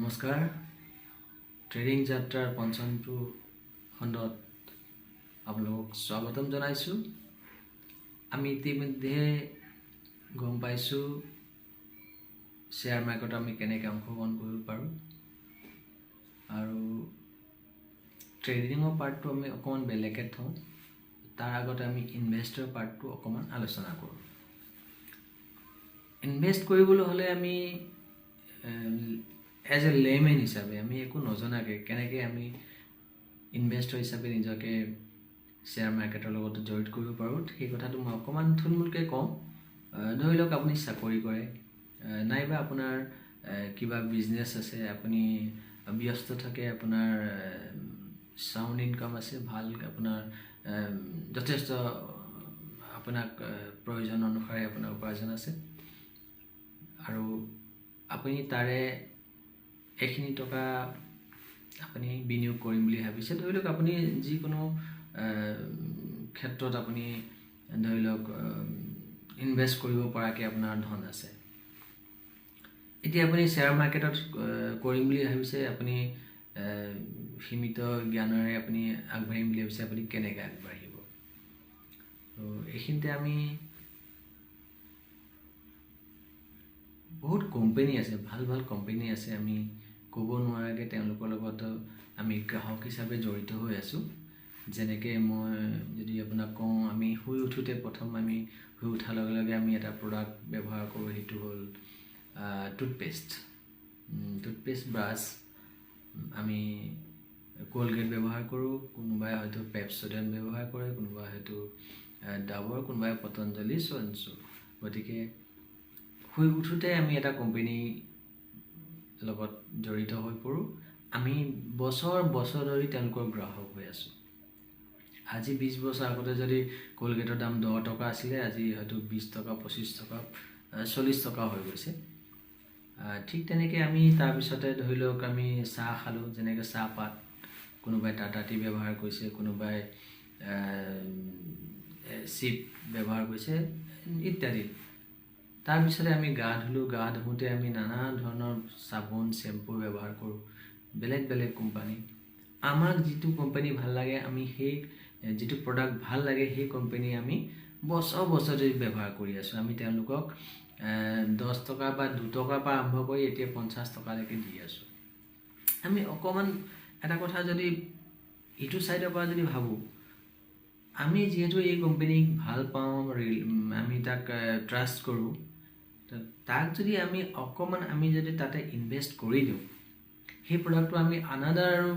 নমস্কাৰ ট্ৰেডিং যাত্ৰাৰ পঞ্চমটো খণ্ডত আপোনালোকক স্বাগতম জনাইছোঁ। আমি ইতিমধ্যে গম পাইছোঁ শ্বেয়াৰ মাৰ্কেটত আমি কেনেকৈ অংশগ্ৰহণ কৰিব পাৰোঁ আৰু ট্ৰেডিঙৰ পাৰ্টটো আমি অকণমান বেলেগকৈ থওঁ। তাৰ আগতে আমি ইনভেষ্টৰ পাৰ্টটো অকণমান আলোচনা কৰোঁ। ইনভেষ্ট কৰিবলৈ হ'লে আমি এজ এ লেমেন হিচাপে আমি একো নজনাকৈ কেনেকৈ আমি ইনভেষ্টৰ হিচাপে নিজকে শ্বেয়াৰ মাৰ্কেটৰ লগত জড়িত কৰিব পাৰোঁ, সেই কথাটো মই অকণমান থুলমূলকৈ কওঁ। ধৰি লওক আপুনি চাকৰি কৰে নাইবা আপোনাৰ কিবা বিজনেছ আছে, আপুনি ব্যস্ত থাকে, আপোনাৰ চাউণ্ড ইনকাম আছে, ভাল আপোনাৰ যথেষ্ট আপোনাক প্ৰয়োজন অনুসাৰে আপোনাৰ উপাৰ্জন আছে আৰু আপুনি তাৰে এইখিনি টকা আপুনি বিনিয়োগ কৰিম বুলি ভাবিছে। ধৰি লওক আপুনি যিকোনো ক্ষেত্ৰত আপুনি ধৰি লওক ইনভেষ্ট কৰিব পৰাকৈ আপোনাৰ ধন আছে। এতিয়া আপুনি শ্বেয়াৰ মাৰ্কেটত কৰিম বুলি ভাবিছে, আপুনি সীমিত জ্ঞানেৰে আপুনি আগবাঢ়িম বুলি ভাবিছে, আপুনি কেনেকৈ আগবাঢ়িব? তো এইখিনিতে আমি বহুত কোম্পানী আছে, ভাল ভাল কোম্পানী আছে, আমি ক'ব নোৱাৰাকৈ তেওঁলোকৰ লগত আমি গ্ৰাহক হিচাপে জড়িত হৈ আছোঁ। যেনেকৈ মই যদি আপোনাক কওঁ, আমি শুই উঠোঁতে প্ৰথম আমি শুই উঠাৰ লগে লগে আমি এটা প্ৰডাক্ট ব্যৱহাৰ কৰোঁ, সেইটো হ'ল টুথপেষ্ট ব্ৰাছ। আমি কলগেট ব্যৱহাৰ কৰোঁ, কোনোবাই হয়তো পেপছ'ডেণ্ট ব্যৱহাৰ কৰে, কোনোবাই হয়তো ডাবৰ, কোনোবাই পতঞ্জলি চনচু। গতিকে শুই উঠোঁতে আমি এটা কোম্পানীৰ লগত জড়িত হৈ পৰোঁ। আমি বছৰ বছৰ ধৰি তেওঁলোকৰ গ্ৰাহক হৈ আছোঁ। আজি 20 বছৰ আগতে যদি কলগেটৰ দাম 10 টকা আছিলে, আজি হয়তো 20 টকা, 25 টকা, 40 টকা হৈ গৈছে। ঠিক তেনেকৈ আমি তাৰপিছতে ধৰি লওক আমি চাহ খালোঁ, যেনেকৈ চাহপাত, কোনোবাই টাটা টি ব্যৱহাৰ কৰিছে, কোনোবাই চিপ ব্যৱহাৰ কৰিছে ইত্যাদি। তাৰপিছতে আমি গা ধুলোঁ, গা ধুওঁতে আমি নানা ধৰণৰ চাবোন চেম্পু ব্যৱহাৰ কৰোঁ, বেলেগ বেলেগ কোম্পানী। আমাক যিটো কোম্পানী ভাল লাগে, আমি সেই যিটো প্ৰডাক্ট ভাল লাগে সেই কোম্পানী আমি বছৰ বছৰ ধৰি ব্যৱহাৰ কৰি আছোঁ। আমি তেওঁলোকক 10 টকা বা 2 টকাৰ পৰা আৰম্ভ কৰি এতিয়া 50 টকালৈকে দি আছোঁ। আমি অকণমান এটা কথা যদি ইটো ছাইডৰ পৰা যদি ভাবোঁ, আমি যিহেতু এই কোম্পানীক ভাল পাওঁ, আমি তাক ট্ৰাষ্ট কৰোঁ, তাক যদি আমি অকণমান আমি যদি তাতে ইনভেষ্ট কৰি দিওঁ, সেই প্ৰডাক্টটো আমি আনাদাৰ আৰু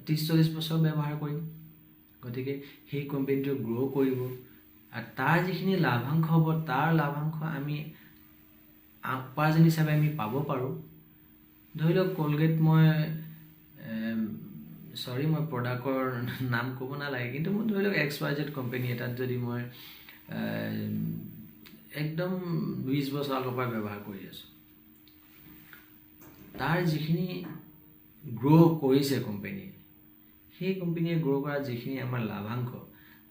30-40 বছৰ ব্যৱহাৰ কৰিম। গতিকে সেই কোম্পানীটো গ্ৰ' কৰিব আৰু তাৰ যিখিনি লাভাংশ হ'ব, তাৰ লাভাংশ আমি উপাৰ্জন হিচাপে আমি পাব পাৰোঁ। ধৰি লওক কলগেট, মই প্ৰডাক্টৰ নাম ক'ব নালাগে, কিন্তু মই ধৰি লওক XYZ কোম্পানী এটাত যদি মই একদম 20 বছৰ আগৰ পৰা ব্যৱহাৰ কৰি আছোঁ, তাৰ যিখিনি গ্ৰ' কৰিছে কোম্পানীয়ে, সেই কোম্পানীয়ে গ্ৰ' কৰা যিখিনি আমাৰ লাভাংশ,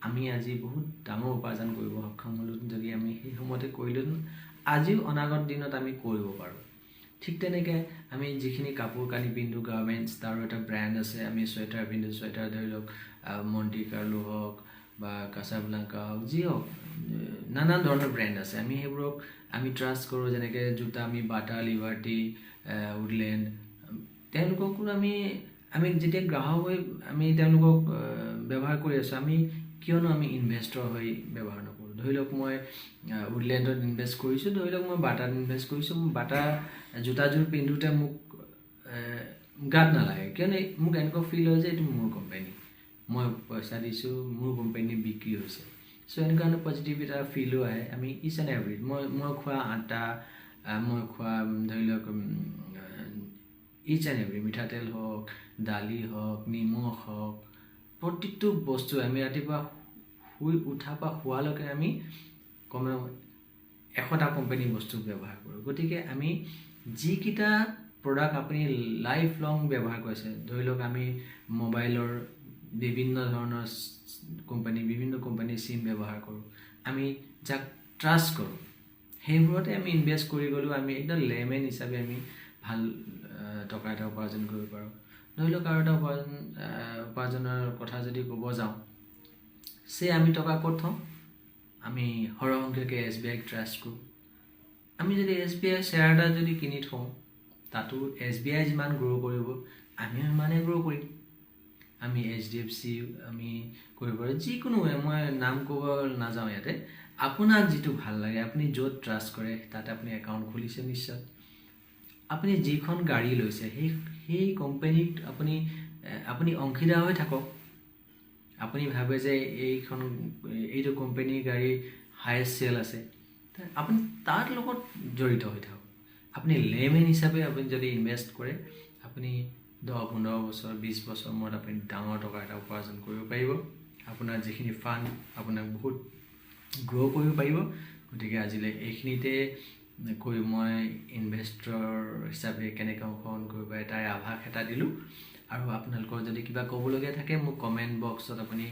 আমি আজি বহুত ডাঙৰ উপাৰ্জন কৰিব সক্ষম হ'লোঁ যদি আমি সেই সময়তে কৰিলোঁ, আজিও অনাগত দিনত আমি কৰিব পাৰোঁ। ঠিক তেনেকৈ আমি যিখিনি কাপোৰ কানি পিন্ধোঁ, গাৰ্মেণ্টছ, তাৰো এটা ব্ৰেণ্ড আছে। আমি চুৱেটাৰ পিন্ধোঁ, চুৱেটাৰ ধৰি লওক মণ্টি কাৰ্লো হওক বা কাছাব্লাংকা হওক, যি হওক, নানা ধৰণৰ ব্ৰেণ্ড আছে। আমি সেইবোৰক আমি ট্ৰাষ্ট কৰোঁ। যেনেকৈ জোতা আমি বাটা, লিবাৰ্টি, উডলেণ্ড, তেওঁলোককো আমি যেতিয়া গ্ৰাহক হৈ আমি তেওঁলোকক ব্যৱহাৰ কৰি আছোঁ, আমি কিয়নো আমি ইনভেষ্টৰ হৈ ব্যৱহাৰ নকৰোঁ? ধৰি লওক মই উডলেণ্ডত ইনভেষ্ট কৰিছোঁ, ধৰি লওক মই বাটাত ইনভেষ্ট কৰিছোঁ। মই বাটা জোতাযোৰ পিন্ধোঁতে মোক গাত নালাগে, কিয়নো মোক এনেকুৱা ফিল হয় যে এইটো মোৰ কোম্পানী, মই পইচা দিছোঁ, মোৰ কোম্পানী বিক্ৰী হৈছে। চ' এনেকুৱা ধৰণৰ পজিটিভ এটা ফিলো আহে। আমি ইচ এণ্ড এভৰি, মই খোৱা আটা, মই খোৱা ধৰি লওক ইচ এণ্ড এভৰি, মিঠাতেল হওক, দালি হওক, নিমখ হওক, প্ৰত্যেকটো বস্তু আমি ৰাতিপুৱা শুই উঠাৰ পৰা শোৱালৈকে আমি কমেও 100টা কোম্পানীৰ বস্তু ব্যৱহাৰ কৰোঁ। গতিকে আমি যিকেইটা প্ৰডাক্ট আপুনি লাইফ লং ব্যৱহাৰ কৰিছে, ধৰি লওক আমি মোবাইলৰ বিভিন্ন ধৰণৰ বিভিন্ন কোম্পানীৰ চিম ব্যৱহাৰ কৰোঁ, আমি যাক ট্ৰাষ্ট কৰোঁ, সেইবোৰতে আমি ইনভেষ্ট কৰি গ'লেও আমি একদম লেমেন হিচাপে আমি ভাল টকা এটা উপাৰ্জন কৰিব পাৰোঁ। ধৰি লওক আৰু এটা উপাৰ্জনৰ কথা যদি ক'ব যাওঁ, আমি টকা ক'ত থওঁ? আমি সৰহসংখ্যকে SBI ট্ৰাষ্ট কৰোঁ। আমি যদি SBI শ্বেয়াৰ এটা যদি কিনি থওঁ, তাতো SBI যিমান গ্ৰ' কৰিব আমিও সিমানেই গ্ৰ' কৰিম। আমি HDFC আমি কৰিব পাৰোঁ। যিকোনো মই নাম ক'ব নাযাওঁ ইয়াতে, আপোনাক যিটো ভাল লাগে, আপুনি য'ত ট্ৰাষ্ট কৰে তাতে আপুনি একাউণ্ট খুলিছে নিশ্চয়। আপুনি যিখন গাড়ী লৈছে সেই কোম্পানীত আপুনি অংশীদাৰ হৈ থাকক। আপুনি ভাবে যে এইটো কোম্পানীৰ গাড়ী হায়েষ্ট চেল আছে, আপুনি তাৰ লগত জড়িত হৈ থাকক। আপুনি লেমেন হিচাপে আপুনি যদি ইনভেষ্ট কৰে, আপুনি 10-15 বছৰ 20 বছৰ মূৰত আপুনি ডাঙৰ টকা এটা উপাৰ্জন কৰিব পাৰিব। আপোনাৰ যিখিনি ফাণ্ড আপোনাক বহুত গ্ৰ' কৰিব পাৰিব। গতিকে আজিলৈ এইখিনিতে কৈ মই ইনভেষ্টৰ হিচাপে কেনেকৈ অংশগ্ৰহণ কৰিব পাৰে তাৰ আভাস এটা দিলোঁ। আৰু আপোনালোকৰ যদি কিবা ক'বলগীয়া থাকে মোক কমেণ্ট বক্সত আপুনি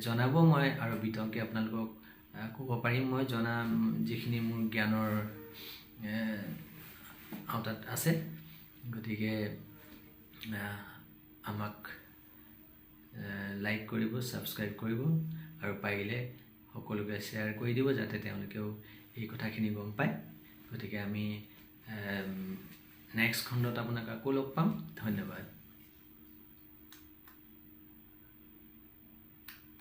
জনাব। মই আৰু বিতংকৈ আপোনালোকক ক'ব পাৰিম। মই জনা যিখিনি মোৰ জ্ঞানৰ আওতাত আছে। গতিকে আমাক লাইক কৰিব, ছাবস্ক্ৰাইব কৰিব আৰু পাৰিলে সকলোকে শ্বেয়াৰ কৰি দিব, যাতে তেওঁলোকেও এই কথাখিনি গম পায়। গতিকে আমি নেক্সট খণ্ডত আপোনাক আকৌ লগ পাম। ধন্যবাদ।